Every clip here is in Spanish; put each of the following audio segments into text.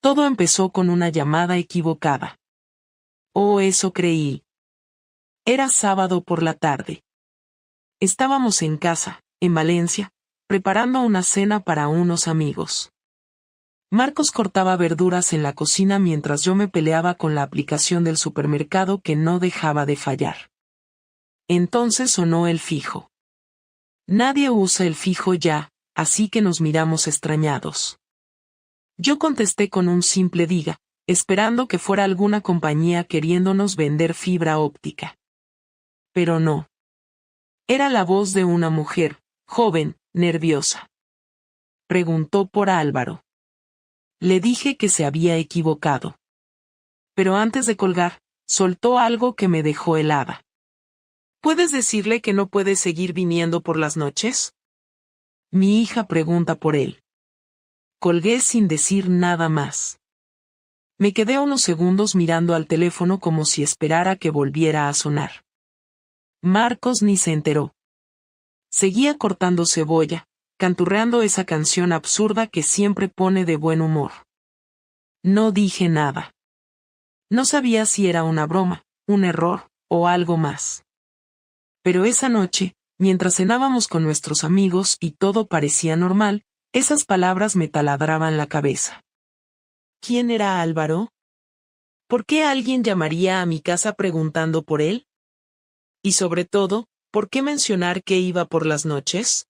Todo empezó con una llamada equivocada. Oh, eso creí. Era sábado por la tarde. Estábamos en casa, en Valencia, preparando una cena para unos amigos. Marcos cortaba verduras en la cocina mientras yo me peleaba con la aplicación del supermercado que no dejaba de fallar. Entonces sonó el fijo. Nadie usa el fijo ya, así que nos miramos extrañados. Yo contesté con un simple diga, esperando que fuera alguna compañía queriéndonos vender fibra óptica. Pero no. Era la voz de una mujer, joven, nerviosa. Preguntó por Álvaro. Le dije que se había equivocado. Pero antes de colgar, soltó algo que me dejó helada. ¿Puedes decirle que no puede seguir viniendo por las noches? Mi hija pregunta por él. Colgué sin decir nada más. Me quedé unos segundos mirando al teléfono como si esperara que volviera a sonar. Marcos ni se enteró. Seguía cortando cebolla, canturreando esa canción absurda que siempre pone de buen humor. No dije nada. No sabía si era una broma, un error, o algo más. Pero esa noche, mientras cenábamos con nuestros amigos y todo parecía normal, esas palabras me taladraban la cabeza. ¿Quién era Álvaro? ¿Por qué alguien llamaría a mi casa preguntando por él? Y sobre todo, ¿por qué mencionar que iba por las noches?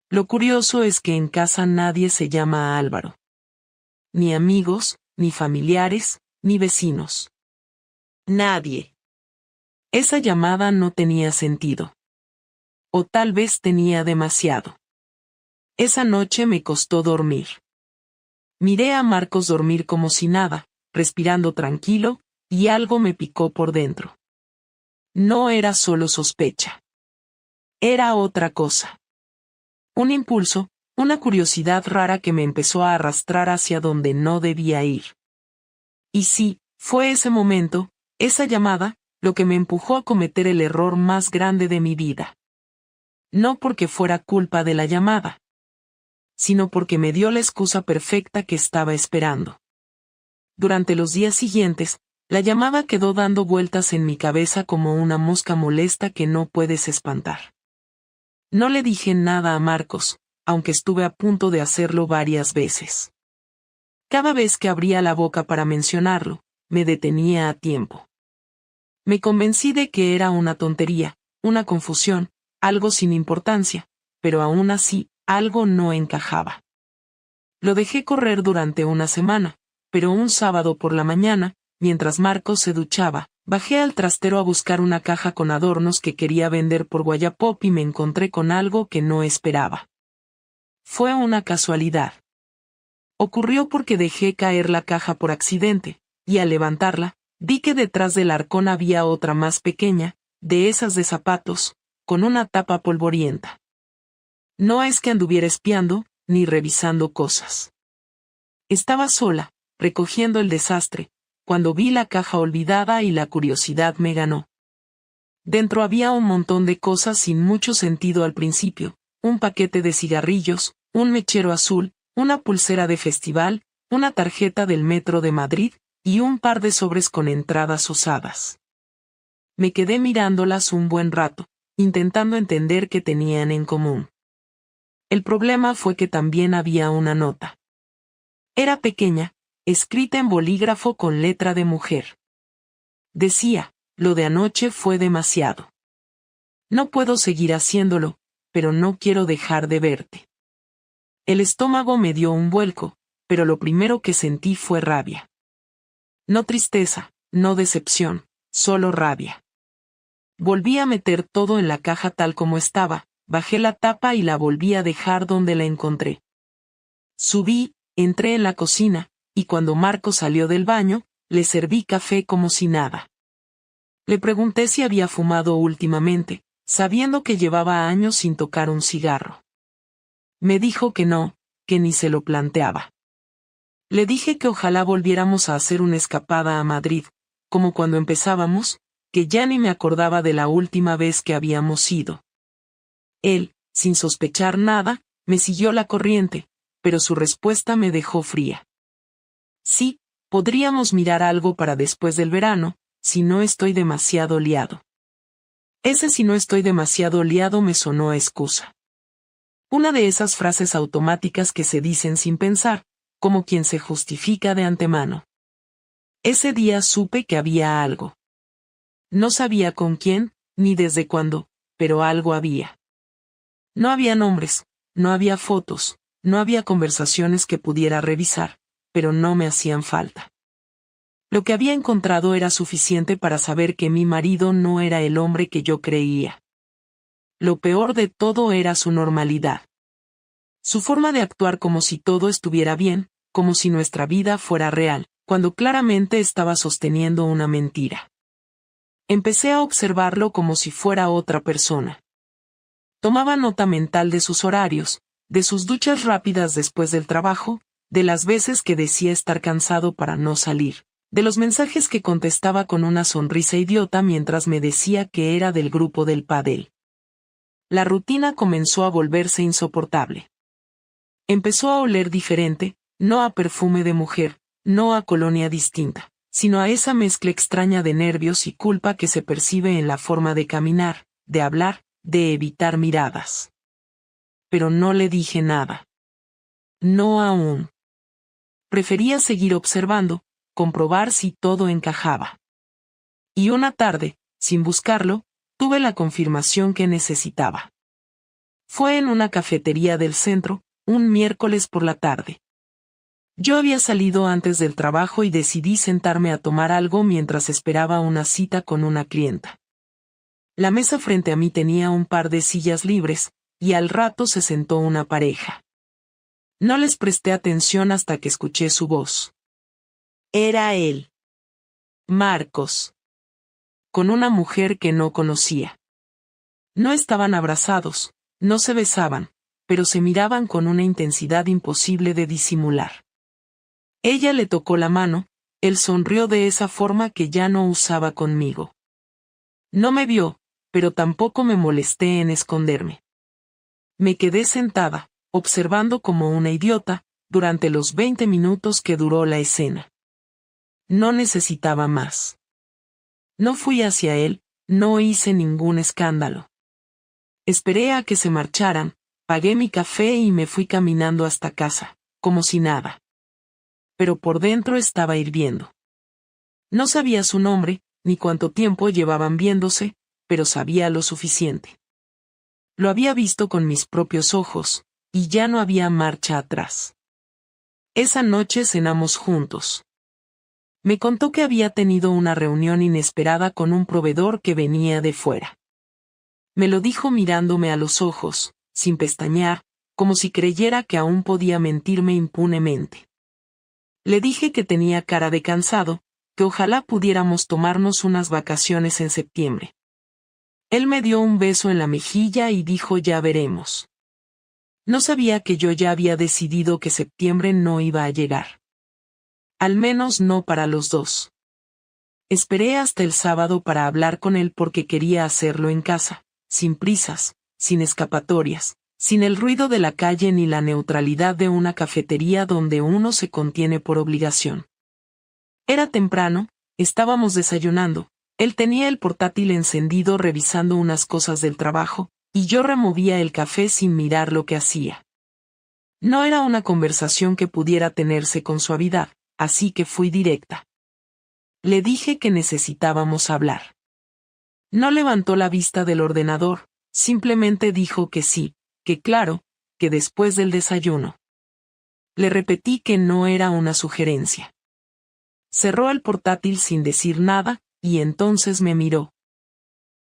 Lo curioso es que en casa nadie se llama Álvaro. Ni amigos, ni familiares, ni vecinos. Nadie. Esa llamada no tenía sentido. O tal vez tenía demasiado. Esa noche me costó dormir. Miré a Marcos dormir como si nada, respirando tranquilo, y algo me picó por dentro. No era solo sospecha. Era otra cosa. Un impulso, una curiosidad rara que me empezó a arrastrar hacia donde no debía ir. Y sí, fue ese momento, esa llamada, lo que me empujó a cometer el error más grande de mi vida. No porque fuera culpa de la llamada, sino porque me dio la excusa perfecta que estaba esperando. Durante los días siguientes, la llamada quedó dando vueltas en mi cabeza como una mosca molesta que no puedes espantar. No le dije nada a Marcos, aunque estuve a punto de hacerlo varias veces. Cada vez que abría la boca para mencionarlo, me detenía a tiempo. Me convencí de que era una tontería, una confusión, algo sin importancia, pero aún así, algo no encajaba. Lo dejé correr durante una semana, pero un sábado por la mañana, mientras Marcos se duchaba, bajé al trastero a buscar una caja con adornos que quería vender por Wallapop y me encontré con algo que no esperaba. Fue una casualidad. Ocurrió porque dejé caer la caja por accidente, y al levantarla, vi que detrás del arcón había otra más pequeña, de esas de zapatos, con una tapa polvorienta. No es que anduviera espiando, ni revisando cosas. Estaba sola, recogiendo el desastre, cuando vi la caja olvidada y la curiosidad me ganó. Dentro había un montón de cosas sin mucho sentido al principio, un paquete de cigarrillos, un mechero azul, una pulsera de festival, una tarjeta del metro de Madrid, y un par de sobres con entradas usadas. Me quedé mirándolas un buen rato, intentando entender qué tenían en común. El problema fue que también había una nota. Era pequeña, escrita en bolígrafo con letra de mujer. Decía, lo de anoche fue demasiado. No puedo seguir haciéndolo, pero no quiero dejar de verte. El estómago me dio un vuelco, pero lo primero que sentí fue rabia. No tristeza, no decepción, solo rabia. Volví a meter todo en la caja tal como estaba, bajé la tapa y la volví a dejar donde la encontré. Subí, entré en la cocina, y cuando Marco salió del baño, le serví café como si nada. Le pregunté si había fumado últimamente, sabiendo que llevaba años sin tocar un cigarro. Me dijo que no, que ni se lo planteaba. Le dije que ojalá volviéramos a hacer una escapada a Madrid, como cuando empezábamos, que ya ni me acordaba de la última vez que habíamos ido. Él, sin sospechar nada, me siguió la corriente, pero su respuesta me dejó fría. Sí, podríamos mirar algo para después del verano, si no estoy demasiado liado. Ese si no estoy demasiado liado me sonó a excusa. Una de esas frases automáticas que se dicen sin pensar, como quien se justifica de antemano. Ese día supe que había algo. No sabía con quién, ni desde cuándo, pero algo había. No había nombres, no había fotos, no había conversaciones que pudiera revisar, pero no me hacían falta. Lo que había encontrado era suficiente para saber que mi marido no era el hombre que yo creía. Lo peor de todo era su normalidad. Su forma de actuar como si todo estuviera bien, como si nuestra vida fuera real, cuando claramente estaba sosteniendo una mentira. Empecé a observarlo como si fuera otra persona. Tomaba nota mental de sus horarios, de sus duchas rápidas después del trabajo, de las veces que decía estar cansado para no salir, de los mensajes que contestaba con una sonrisa idiota mientras me decía que era del grupo del pádel. La rutina comenzó a volverse insoportable. Empezó a oler diferente, no a perfume de mujer, no a colonia distinta, sino a esa mezcla extraña de nervios y culpa que se percibe en la forma de caminar, de hablar, de evitar miradas. Pero no le dije nada. No aún. Prefería seguir observando, comprobar si todo encajaba. Y una tarde, sin buscarlo, tuve la confirmación que necesitaba. Fue en una cafetería del centro, un miércoles por la tarde. Yo había salido antes del trabajo y decidí sentarme a tomar algo mientras esperaba una cita con una clienta. La mesa frente a mí tenía un par de sillas libres, y al rato se sentó una pareja. No les presté atención hasta que escuché su voz. Era él. Marcos. Con una mujer que no conocía. No estaban abrazados, no se besaban, pero se miraban con una intensidad imposible de disimular. Ella le tocó la mano, él sonrió de esa forma que ya no usaba conmigo. No me vio, pero tampoco me molesté en esconderme. Me quedé sentada, observando como una idiota, durante los 20 minutos que duró la escena. No necesitaba más. No fui hacia él, no hice ningún escándalo. Esperé a que se marcharan, pagué mi café y me fui caminando hasta casa, como si nada. Pero por dentro estaba hirviendo. No sabía su nombre, ni cuánto tiempo llevaban viéndose, pero sabía lo suficiente. Lo había visto con mis propios ojos, y ya no había marcha atrás. Esa noche cenamos juntos. Me contó que había tenido una reunión inesperada con un proveedor que venía de fuera. Me lo dijo mirándome a los ojos, sin pestañear, como si creyera que aún podía mentirme impunemente. Le dije que tenía cara de cansado, que ojalá pudiéramos tomarnos unas vacaciones en septiembre. Él me dio un beso en la mejilla y dijo ya veremos. No sabía que yo ya había decidido que septiembre no iba a llegar. Al menos no para los dos. Esperé hasta el sábado para hablar con él porque quería hacerlo en casa, sin prisas, sin escapatorias, sin el ruido de la calle ni la neutralidad de una cafetería donde uno se contiene por obligación. Era temprano, estábamos desayunando, él tenía el portátil encendido revisando unas cosas del trabajo, y yo removía el café sin mirar lo que hacía. No era una conversación que pudiera tenerse con suavidad, así que fui directa. Le dije que necesitábamos hablar. No levantó la vista del ordenador, simplemente dijo que sí, que claro, que después del desayuno. Le repetí que no era una sugerencia. Cerró el portátil sin decir nada, y entonces me miró.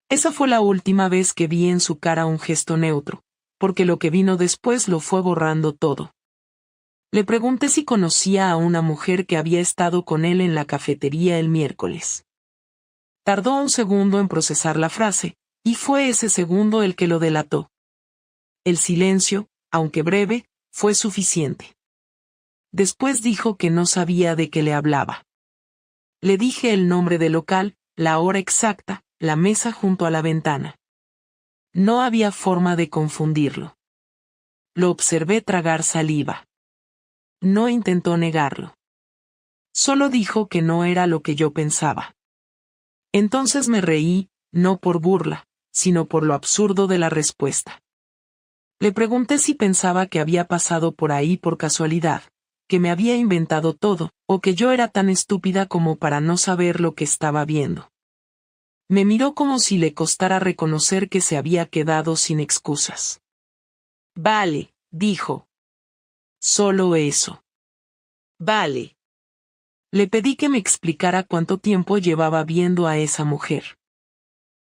Esa fue la última vez que vi en su cara un gesto neutro, porque lo que vino después lo fue borrando todo. Le pregunté si conocía a una mujer que había estado con él en la cafetería el miércoles. Tardó un segundo en procesar la frase, y fue ese segundo el que lo delató. El silencio, aunque breve, fue suficiente. Después dijo que no sabía de qué le hablaba. Le dije el nombre del local, la hora exacta, la mesa junto a la ventana. No había forma de confundirlo. Lo observé tragar saliva. No intentó negarlo. Solo dijo que no era lo que yo pensaba. Entonces me reí, no por burla, sino por lo absurdo de la respuesta. Le pregunté si pensaba que había pasado por ahí por casualidad, que me había inventado todo, o que yo era tan estúpida como para no saber lo que estaba viendo. Me miró como si le costara reconocer que se había quedado sin excusas. Vale, dijo. Solo eso. Vale. Le pedí que me explicara cuánto tiempo llevaba viendo a esa mujer.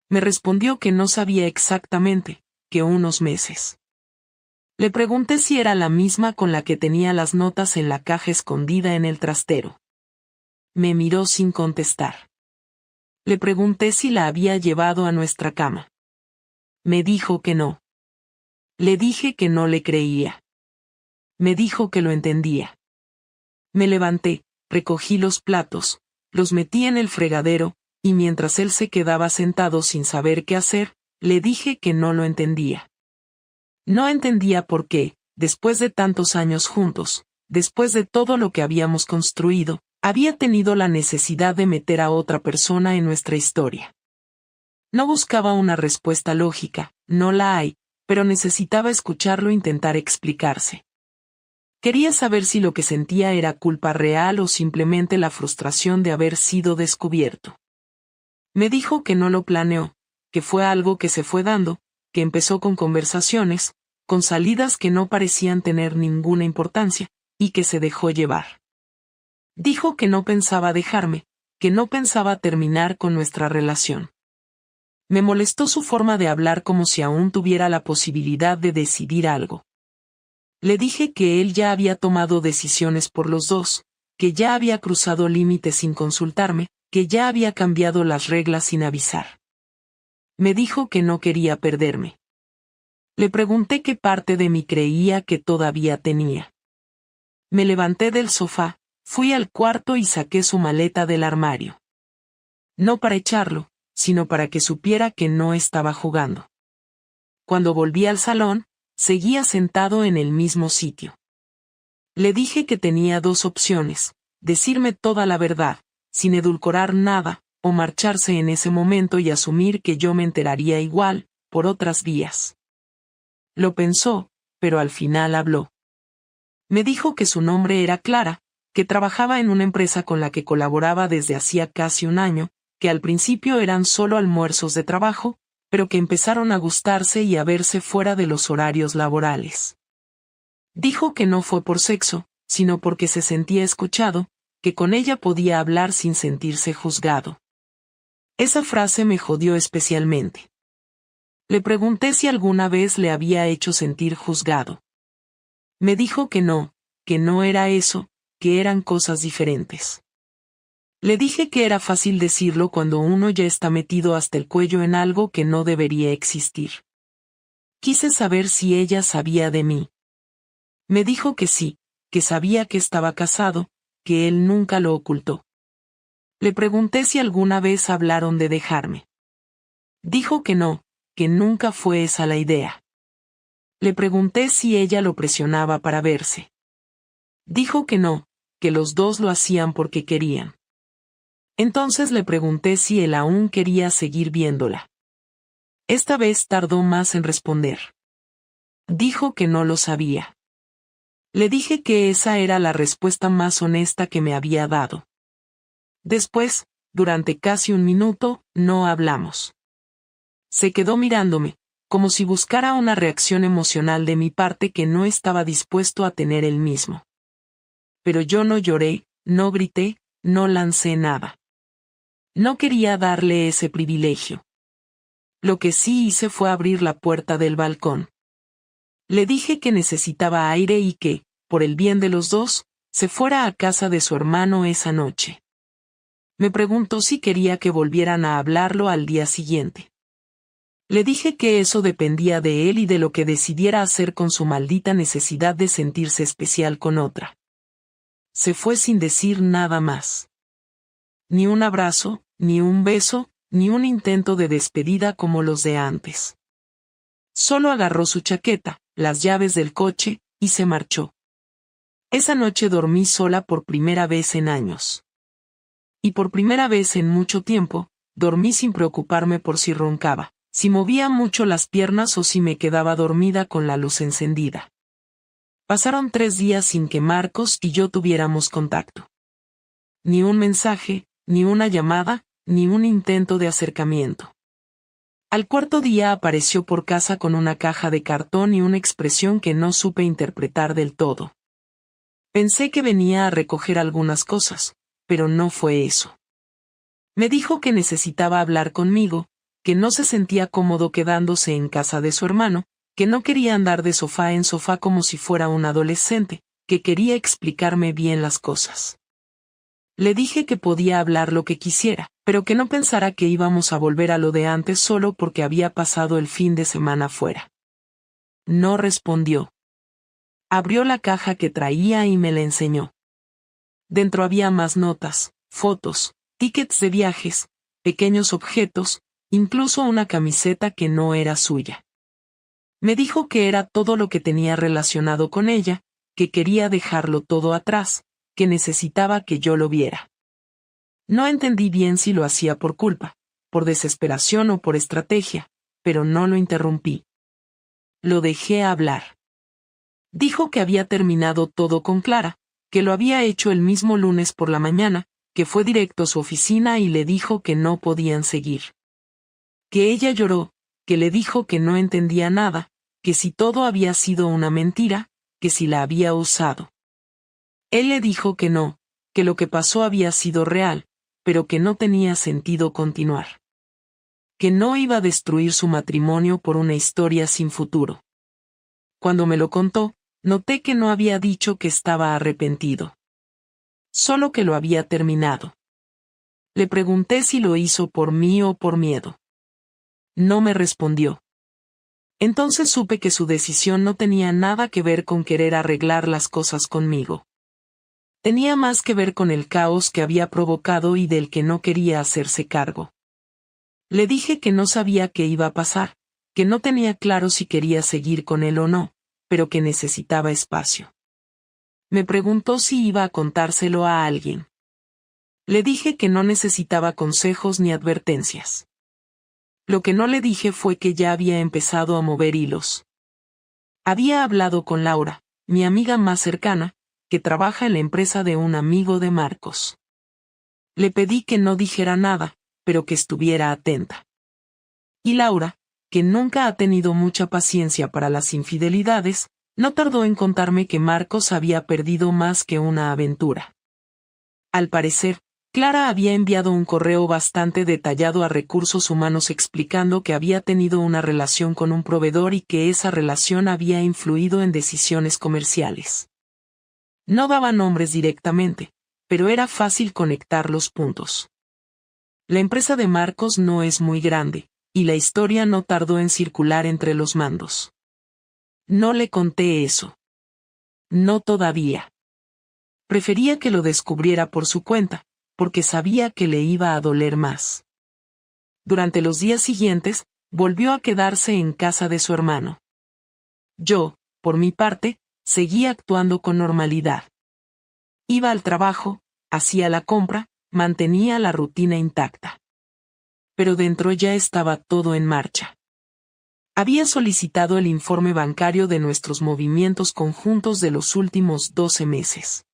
Me respondió que no sabía exactamente, que unos meses. Le pregunté si era la misma con la que tenía las notas en la caja escondida en el trastero. Me miró sin contestar. Le pregunté si la había llevado a nuestra cama. Me dijo que no. Le dije que no le creía. Me dijo que lo entendía. Me levanté, recogí los platos, los metí en el fregadero, y mientras él se quedaba sentado sin saber qué hacer, le dije que no lo entendía. No entendía por qué, después de tantos años juntos, después de todo lo que habíamos construido, había tenido la necesidad de meter a otra persona en nuestra historia. No buscaba una respuesta lógica, no la hay, pero necesitaba escucharlo intentar explicarse. Quería saber si lo que sentía era culpa real o simplemente la frustración de haber sido descubierto. Me dijo que no lo planeó, que fue algo que se fue dando, que empezó con conversaciones, con salidas que no parecían tener ninguna importancia, y que se dejó llevar. Dijo que no pensaba dejarme, que no pensaba terminar con nuestra relación. Me molestó su forma de hablar como si aún tuviera la posibilidad de decidir algo. Le dije que él ya había tomado decisiones por los dos, que ya había cruzado límites sin consultarme, que ya había cambiado las reglas sin avisar. Me dijo que no quería perderme. Le pregunté qué parte de mí creía que todavía tenía. Me levanté del sofá, fui al cuarto y saqué su maleta del armario. No para echarlo, sino para que supiera que no estaba jugando. Cuando volví al salón, seguía sentado en el mismo sitio. Le dije que tenía dos opciones, decirme toda la verdad, sin edulcorar nada, o marcharse en ese momento y asumir que yo me enteraría igual, por otras vías. Lo pensó, pero al final habló. Me dijo que su nombre era Clara, que trabajaba en una empresa con la que colaboraba desde hacía casi un año, que al principio eran solo almuerzos de trabajo, pero que empezaron a gustarse y a verse fuera de los horarios laborales. Dijo que no fue por sexo, sino porque se sentía escuchado, que con ella podía hablar sin sentirse juzgado. Esa frase me jodió especialmente. Le pregunté si alguna vez le había hecho sentir juzgado. Me dijo que no era eso, que eran cosas diferentes. Le dije que era fácil decirlo cuando uno ya está metido hasta el cuello en algo que no debería existir. Quise saber si ella sabía de mí. Me dijo que sí, que sabía que estaba casado, que él nunca lo ocultó. Le pregunté si alguna vez hablaron de dejarme. Dijo que no, que nunca fue esa la idea. Le pregunté si ella lo presionaba para verse. Dijo que no, que los dos lo hacían porque querían. Entonces le pregunté si él aún quería seguir viéndola. Esta vez tardó más en responder. Dijo que no lo sabía. Le dije que esa era la respuesta más honesta que me había dado. Después, durante casi un minuto, no hablamos. Se quedó mirándome, como si buscara una reacción emocional de mi parte que no estaba dispuesto a tener él mismo. Pero yo no lloré, no grité, no lancé nada. No quería darle ese privilegio. Lo que sí hice fue abrir la puerta del balcón. Le dije que necesitaba aire y que, por el bien de los dos, se fuera a casa de su hermano esa noche. Me preguntó si quería que volvieran a hablarlo al día siguiente. Le dije que eso dependía de él y de lo que decidiera hacer con su maldita necesidad de sentirse especial con otra. Se fue sin decir nada más. Ni un abrazo, ni un beso, ni un intento de despedida como los de antes. Solo agarró su chaqueta, las llaves del coche, y se marchó. Esa noche dormí sola por primera vez en años. Y por primera vez en mucho tiempo, dormí sin preocuparme por si roncaba, si movía mucho las piernas o si me quedaba dormida con la luz encendida. Pasaron 3 días sin que Marcos y yo tuviéramos contacto. Ni un mensaje, ni una llamada, ni un intento de acercamiento. Al cuarto día apareció por casa con una caja de cartón y una expresión que no supe interpretar del todo. Pensé que venía a recoger algunas cosas, pero no fue eso. Me dijo que necesitaba hablar conmigo, que no se sentía cómodo quedándose en casa de su hermano, que no quería andar de sofá en sofá como si fuera un adolescente, que quería explicarme bien las cosas. Le dije que podía hablar lo que quisiera, pero que no pensara que íbamos a volver a lo de antes solo porque había pasado el fin de semana fuera. No respondió. Abrió la caja que traía y me la enseñó. Dentro había más notas, fotos, tickets de viajes, pequeños objetos, incluso una camiseta que no era suya. Me dijo que era todo lo que tenía relacionado con ella, que quería dejarlo todo atrás, que necesitaba que yo lo viera. No entendí bien si lo hacía por culpa, por desesperación o por estrategia, pero no lo interrumpí. Lo dejé hablar. Dijo que había terminado todo con Clara, que lo había hecho el mismo lunes por la mañana, que fue directo a su oficina y le dijo que no podían seguir. Que ella lloró, que le dijo que no entendía nada, que si todo había sido una mentira, que si la había usado. Él le dijo que no, que lo que pasó había sido real, pero que no tenía sentido continuar. Que no iba a destruir su matrimonio por una historia sin futuro. Cuando me lo contó, noté que no había dicho que estaba arrepentido. Solo que lo había terminado. Le pregunté si lo hizo por mí o por miedo. No me respondió. Entonces supe que su decisión no tenía nada que ver con querer arreglar las cosas conmigo. Tenía más que ver con el caos que había provocado y del que no quería hacerse cargo. Le dije que no sabía qué iba a pasar, que no tenía claro si quería seguir con él o no, pero que necesitaba espacio. Me preguntó si iba a contárselo a alguien. Le dije que no necesitaba consejos ni advertencias. Lo que no le dije fue que ya había empezado a mover hilos. Había hablado con Laura, mi amiga más cercana, que trabaja en la empresa de un amigo de Marcos. Le pedí que no dijera nada, pero que estuviera atenta. Y Laura, que nunca ha tenido mucha paciencia para las infidelidades, no tardó en contarme que Marcos había perdido más que una aventura. Al parecer, Clara había enviado un correo bastante detallado a Recursos Humanos explicando que había tenido una relación con un proveedor y que esa relación había influido en decisiones comerciales. No daba nombres directamente, pero era fácil conectar los puntos. La empresa de Marcos no es muy grande, y la historia no tardó en circular entre los mandos. No le conté eso. No todavía. Prefería que lo descubriera por su cuenta, porque sabía que le iba a doler más. Durante los días siguientes, volvió a quedarse en casa de su hermano. Yo, por mi parte, seguía actuando con normalidad. Iba al trabajo, hacía la compra, mantenía la rutina intacta. Pero dentro ya estaba todo en marcha. Había solicitado el informe bancario de nuestros movimientos conjuntos de los últimos 12 meses.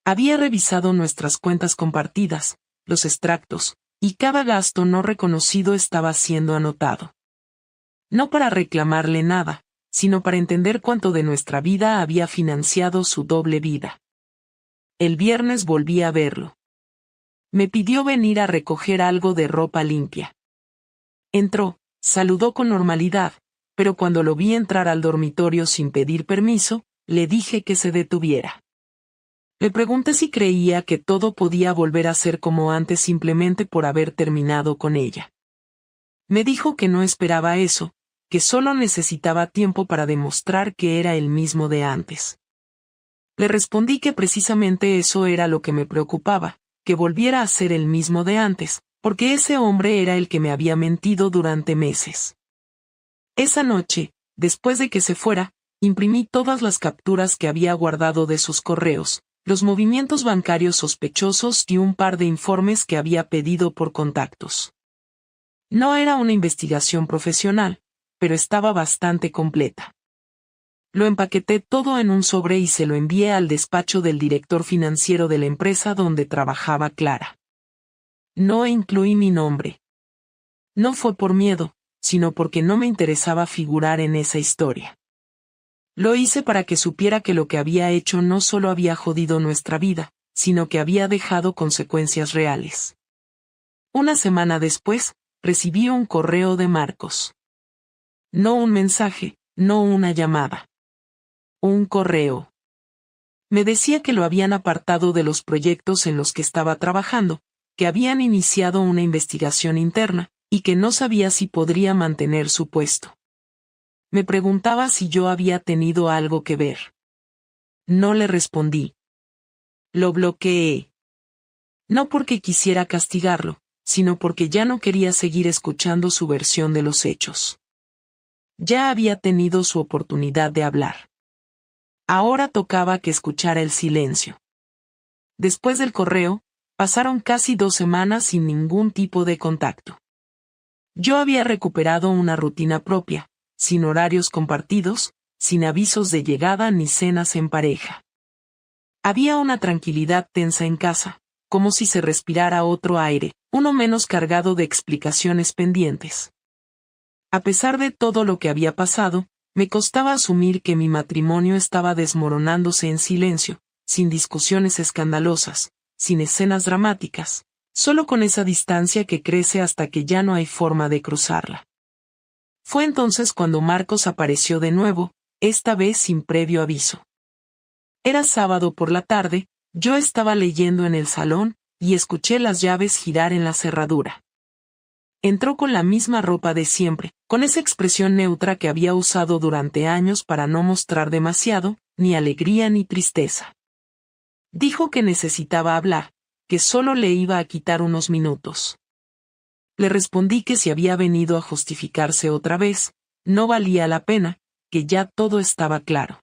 Había revisado nuestras cuentas compartidas, los extractos, y cada gasto no reconocido estaba siendo anotado. No para reclamarle nada, sino para entender cuánto de nuestra vida había financiado su doble vida. El viernes volví a verlo. Me pidió venir a recoger algo de ropa limpia. Entró, saludó con normalidad, pero cuando lo vi entrar al dormitorio sin pedir permiso, le dije que se detuviera. Le pregunté si creía que todo podía volver a ser como antes simplemente por haber terminado con ella. Me dijo que no esperaba eso, que solo necesitaba tiempo para demostrar que era el mismo de antes. Le respondí que precisamente eso era lo que me preocupaba, que volviera a ser el mismo de antes, porque ese hombre era el que me había mentido durante meses. Esa noche, después de que se fuera, Imprimí todas las capturas que había guardado de sus correos, los movimientos bancarios sospechosos y un par de informes que había pedido por contactos. No era una investigación profesional, pero estaba bastante completa. Lo empaqueté todo en un sobre y se lo envié al despacho del director financiero de la empresa donde trabajaba Clara. No incluí mi nombre. No fue por miedo, sino porque no me interesaba figurar en esa historia. Lo hice para que supiera que lo que había hecho no solo había jodido nuestra vida, sino que había dejado consecuencias reales. Una semana después, recibí un correo de Marcos. No un mensaje, no una llamada. Un correo. Me decía que lo habían apartado de los proyectos en los que estaba trabajando, que habían iniciado una investigación interna, y que no sabía si podría mantener su puesto. Me preguntaba si yo había tenido algo que ver. No le respondí. Lo bloqueé. No porque quisiera castigarlo, sino porque ya no quería seguir escuchando su versión de los hechos. Ya había tenido su oportunidad de hablar. Ahora tocaba que escuchara el silencio. Después del correo, pasaron casi 2 semanas sin ningún tipo de contacto. Yo había recuperado una rutina propia, sin horarios compartidos, sin avisos de llegada ni cenas en pareja. Había una tranquilidad tensa en casa, como si se respirara otro aire, uno menos cargado de explicaciones pendientes. A pesar de todo lo que había pasado, me costaba asumir que mi matrimonio estaba desmoronándose en silencio, sin discusiones escandalosas, sin escenas dramáticas, solo con esa distancia que crece hasta que ya no hay forma de cruzarla. Fue entonces cuando Marcos apareció de nuevo, esta vez sin previo aviso. Era sábado por la tarde, yo estaba leyendo en el salón, y escuché las llaves girar en la cerradura. Entró con la misma ropa de siempre, con esa expresión neutra que había usado durante años para no mostrar demasiado, ni alegría ni tristeza. Dijo que necesitaba hablar, que solo le iba a quitar unos minutos. Le respondí que si había venido a justificarse otra vez, no valía la pena, que ya todo estaba claro.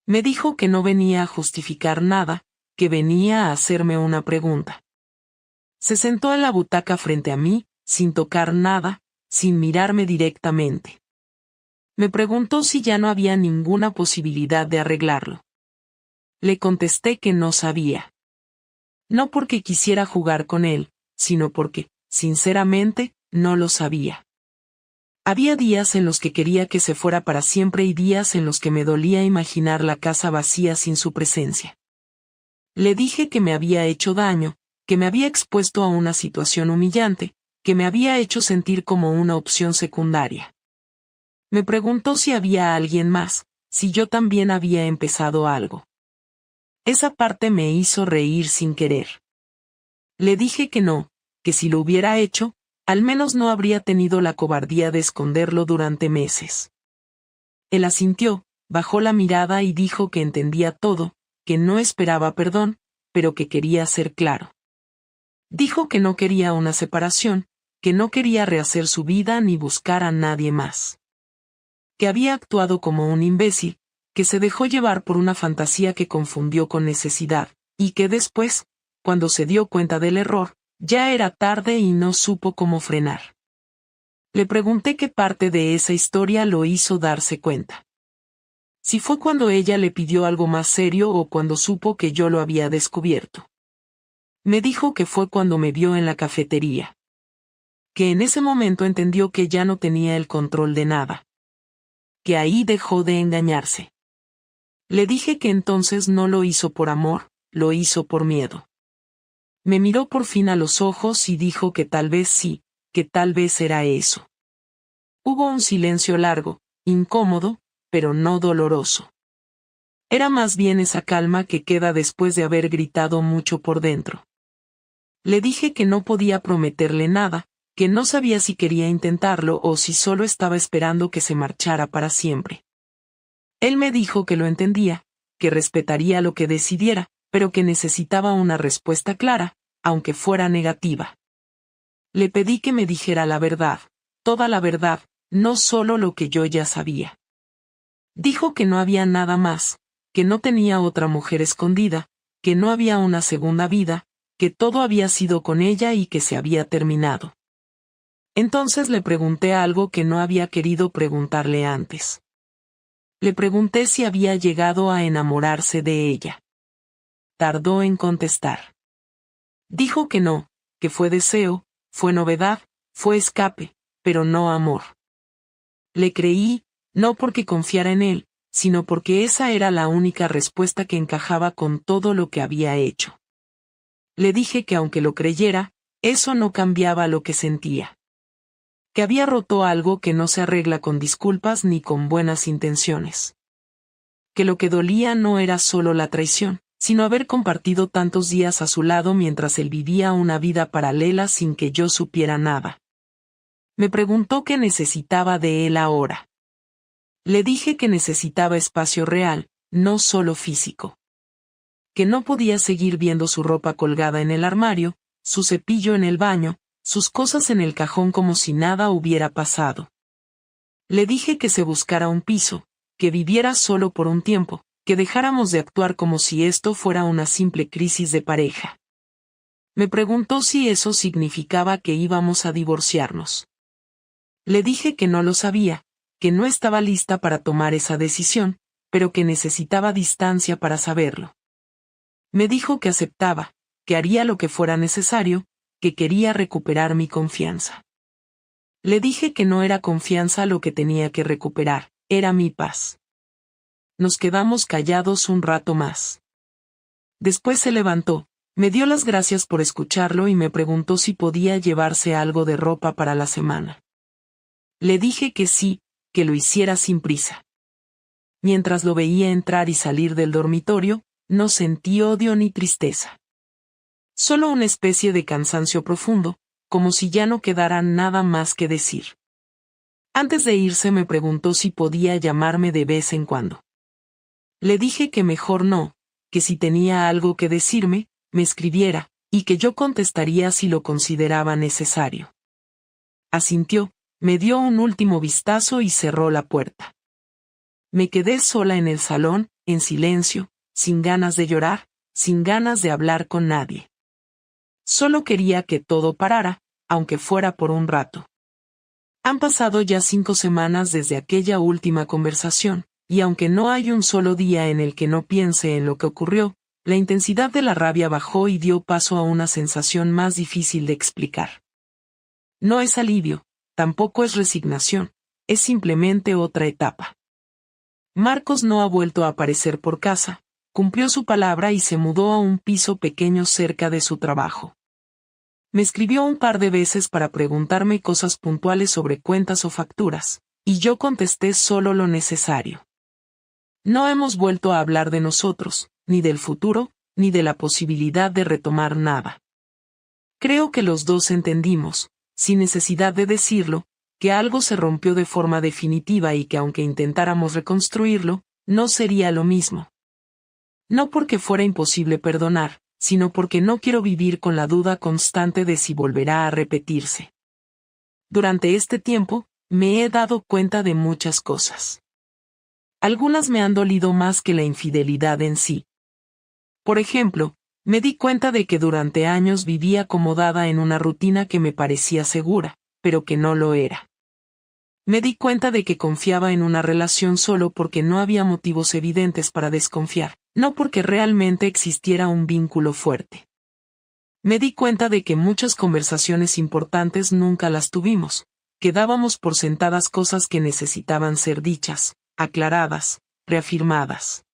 Me dijo que no venía a justificar nada, que venía a hacerme una pregunta. Se sentó en la butaca frente a mí, sin tocar nada, sin mirarme directamente. Me preguntó si ya no había ninguna posibilidad de arreglarlo. Le contesté que no sabía. No porque quisiera jugar con él, sino porque, sinceramente, no lo sabía. Había días en los que quería que se fuera para siempre y días en los que me dolía imaginar la casa vacía sin su presencia. Le dije que me había hecho daño, que me había expuesto a una situación humillante, que me había hecho sentir como una opción secundaria. Me preguntó si había alguien más, si yo también había empezado algo. Esa parte me hizo reír sin querer. Le dije que no, que si lo hubiera hecho, al menos no habría tenido la cobardía de esconderlo durante meses. Él asintió, bajó la mirada y dijo que entendía todo, que no esperaba perdón, pero que quería ser claro. Dijo que no quería una separación, que no quería rehacer su vida ni buscar a nadie más. Que había actuado como un imbécil, que se dejó llevar por una fantasía que confundió con necesidad, y que después, cuando se dio cuenta del error, ya era tarde y no supo cómo frenar. Le pregunté qué parte de esa historia lo hizo darse cuenta. Si fue cuando ella le pidió algo más serio o cuando supo que yo lo había descubierto. Me dijo que fue cuando me vio en la cafetería. Que en ese momento entendió que ya no tenía el control de nada. Que ahí dejó de engañarse. Le dije que entonces no lo hizo por amor, lo hizo por miedo. Me miró por fin a los ojos y dijo que tal vez sí, que tal vez era eso. Hubo un silencio largo, incómodo, pero no doloroso. Era más bien esa calma que queda después de haber gritado mucho por dentro. Le dije que no podía prometerle nada, que no sabía si quería intentarlo o si solo estaba esperando que se marchara para siempre. Él me dijo que lo entendía, que respetaría lo que decidiera, pero que necesitaba una respuesta clara, aunque fuera negativa. Le pedí que me dijera la verdad, toda la verdad, no solo lo que yo ya sabía. Dijo que no había nada más, que no tenía otra mujer escondida, que no había una segunda vida, que todo había sido con ella y que se había terminado. Entonces le pregunté algo que no había querido preguntarle antes. Le pregunté si había llegado a enamorarse de ella. Tardó en contestar. Dijo que no, que fue deseo, fue novedad, fue escape, pero no amor. Le creí, no porque confiara en él, sino porque esa era la única respuesta que encajaba con todo lo que había hecho. Le dije que aunque lo creyera, eso no cambiaba lo que sentía. Que había roto algo que no se arregla con disculpas ni con buenas intenciones. Que lo que dolía no era solo la traición, sino haber compartido tantos días a su lado mientras él vivía una vida paralela sin que yo supiera nada. Me preguntó qué necesitaba de él ahora. Le dije que necesitaba espacio real, no solo físico. Que no podía seguir viendo su ropa colgada en el armario, su cepillo en el baño, sus cosas en el cajón como si nada hubiera pasado. Le dije que se buscara un piso, que viviera solo por un tiempo, que dejáramos de actuar como si esto fuera una simple crisis de pareja. Me preguntó si eso significaba que íbamos a divorciarnos. Le dije que no lo sabía, que no estaba lista para tomar esa decisión, pero que necesitaba distancia para saberlo. Me dijo que aceptaba, que haría lo que fuera necesario, que quería recuperar mi confianza. Le dije que no era confianza lo que tenía que recuperar, era mi paz. Nos quedamos callados un rato más. Después se levantó, me dio las gracias por escucharlo y me preguntó si podía llevarse algo de ropa para la semana. Le dije que sí, que lo hiciera sin prisa. Mientras lo veía entrar y salir del dormitorio, no sentí odio ni tristeza. Solo una especie de cansancio profundo, como si ya no quedara nada más que decir. Antes de irse me preguntó si podía llamarme de vez en cuando. Le dije que mejor no, que si tenía algo que decirme, me escribiera, y que yo contestaría si lo consideraba necesario. Asintió, me dio un último vistazo y cerró la puerta. Me quedé sola en el salón, en silencio, sin ganas de llorar, sin ganas de hablar con nadie. Solo quería que todo parara, aunque fuera por un rato. Han pasado ya 5 semanas desde aquella última conversación, y aunque no hay un solo día en el que no piense en lo que ocurrió, la intensidad de la rabia bajó y dio paso a una sensación más difícil de explicar. No es alivio, tampoco es resignación, es simplemente otra etapa. Marcos no ha vuelto a aparecer por casa, cumplió su palabra y se mudó a un piso pequeño cerca de su trabajo. Me escribió un par de veces para preguntarme cosas puntuales sobre cuentas o facturas, y yo contesté solo lo necesario. No hemos vuelto a hablar de nosotros, ni del futuro, ni de la posibilidad de retomar nada. Creo que los dos entendimos, sin necesidad de decirlo, que algo se rompió de forma definitiva y que aunque intentáramos reconstruirlo, no sería lo mismo. No porque fuera imposible perdonar, sino porque no quiero vivir con la duda constante de si volverá a repetirse. Durante este tiempo, me he dado cuenta de muchas cosas. Algunas me han dolido más que la infidelidad en sí. Por ejemplo, me di cuenta de que durante años viví acomodada en una rutina que me parecía segura, pero que no lo era. Me di cuenta de que confiaba en una relación solo porque no había motivos evidentes para desconfiar, no porque realmente existiera un vínculo fuerte. Me di cuenta de que muchas conversaciones importantes nunca las tuvimos, que dábamos por sentadas cosas que necesitaban ser dichas, aclaradas, reafirmadas.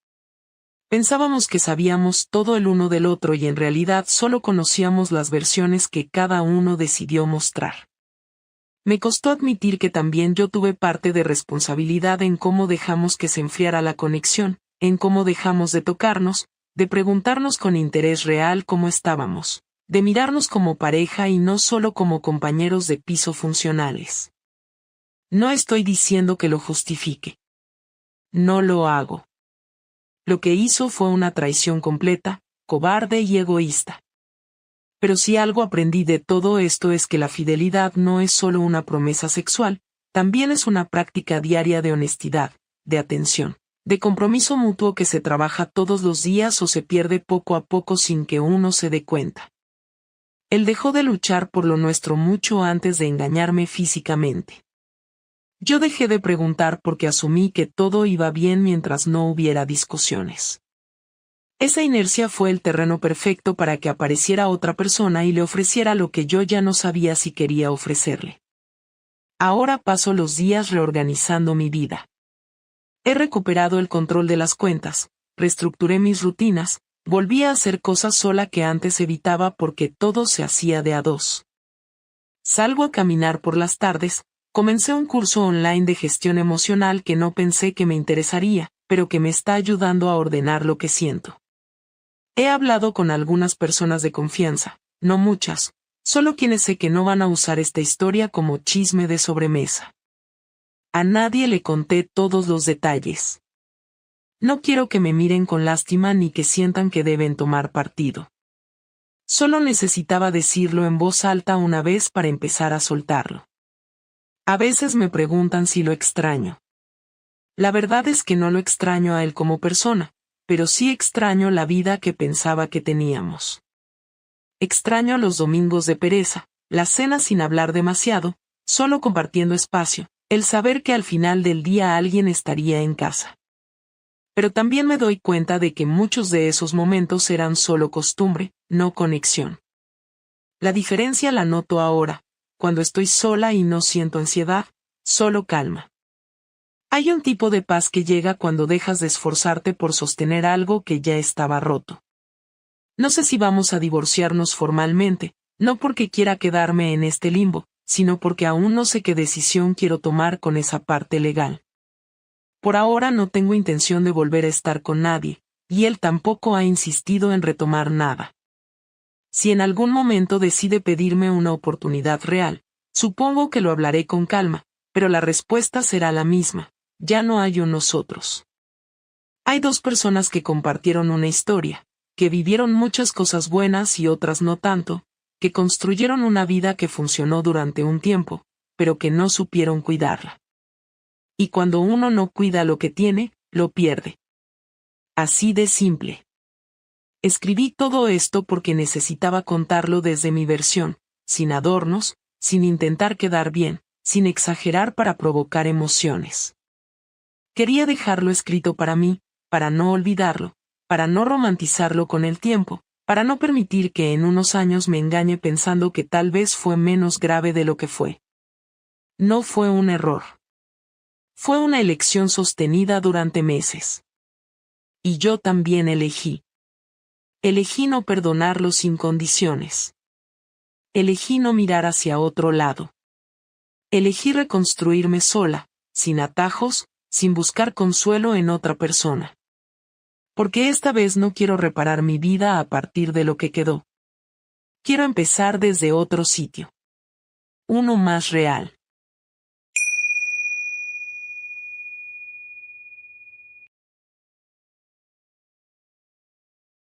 Pensábamos que sabíamos todo el uno del otro y en realidad solo conocíamos las versiones que cada uno decidió mostrar. Me costó admitir que también yo tuve parte de responsabilidad en cómo dejamos que se enfriara la conexión, en cómo dejamos de tocarnos, de preguntarnos con interés real cómo estábamos, de mirarnos como pareja y no solo como compañeros de piso funcionales. No estoy diciendo que lo justifique. No lo hago. Lo que hizo fue una traición completa, cobarde y egoísta. Pero si algo aprendí de todo esto es que la fidelidad no es solo una promesa sexual, también es una práctica diaria de honestidad, de atención, de compromiso mutuo que se trabaja todos los días o se pierde poco a poco sin que uno se dé cuenta. Él dejó de luchar por lo nuestro mucho antes de engañarme físicamente. Yo dejé de preguntar porque asumí que todo iba bien mientras no hubiera discusiones. Esa inercia fue el terreno perfecto para que apareciera otra persona y le ofreciera lo que yo ya no sabía si quería ofrecerle. Ahora paso los días reorganizando mi vida. He recuperado el control de las cuentas, reestructuré mis rutinas, volví a hacer cosas sola que antes evitaba porque todo se hacía de a dos. Salgo a caminar por las tardes, comencé un curso online de gestión emocional que no pensé que me interesaría, pero que me está ayudando a ordenar lo que siento. He hablado con algunas personas de confianza, no muchas, solo quienes sé que no van a usar esta historia como chisme de sobremesa. A nadie le conté todos los detalles. No quiero que me miren con lástima ni que sientan que deben tomar partido. Solo necesitaba decirlo en voz alta una vez para empezar a soltarlo. A veces me preguntan si lo extraño. La verdad es que no lo extraño a él como persona, pero sí extraño la vida que pensaba que teníamos. Extraño los domingos de pereza, las cenas sin hablar demasiado, solo compartiendo espacio, el saber que al final del día alguien estaría en casa. Pero también me doy cuenta de que muchos de esos momentos eran solo costumbre, no conexión. La diferencia la noto ahora, cuando estoy sola y no siento ansiedad, solo calma. Hay un tipo de paz que llega cuando dejas de esforzarte por sostener algo que ya estaba roto. No sé si vamos a divorciarnos formalmente, no porque quiera quedarme en este limbo, sino porque aún no sé qué decisión quiero tomar con esa parte legal. Por ahora no tengo intención de volver a estar con nadie, y él tampoco ha insistido en retomar nada. Si en algún momento decide pedirme una oportunidad real, supongo que lo hablaré con calma, pero la respuesta será la misma, ya no hay un nosotros. Hay dos personas que compartieron una historia, que vivieron muchas cosas buenas y otras no tanto, que construyeron una vida que funcionó durante un tiempo, pero que no supieron cuidarla. Y cuando uno no cuida lo que tiene, lo pierde. Así de simple. Escribí todo esto porque necesitaba contarlo desde mi versión, sin adornos, sin intentar quedar bien, sin exagerar para provocar emociones. Quería dejarlo escrito para mí, para no olvidarlo, para no romantizarlo con el tiempo, para no permitir que en unos años me engañe pensando que tal vez fue menos grave de lo que fue. No fue un error. Fue una elección sostenida durante meses. Y yo también elegí. Elegí no perdonarlo sin condiciones. Elegí no mirar hacia otro lado. Elegí reconstruirme sola, sin atajos, sin buscar consuelo en otra persona. Porque esta vez no quiero reparar mi vida a partir de lo que quedó. Quiero empezar desde otro sitio. Uno más real.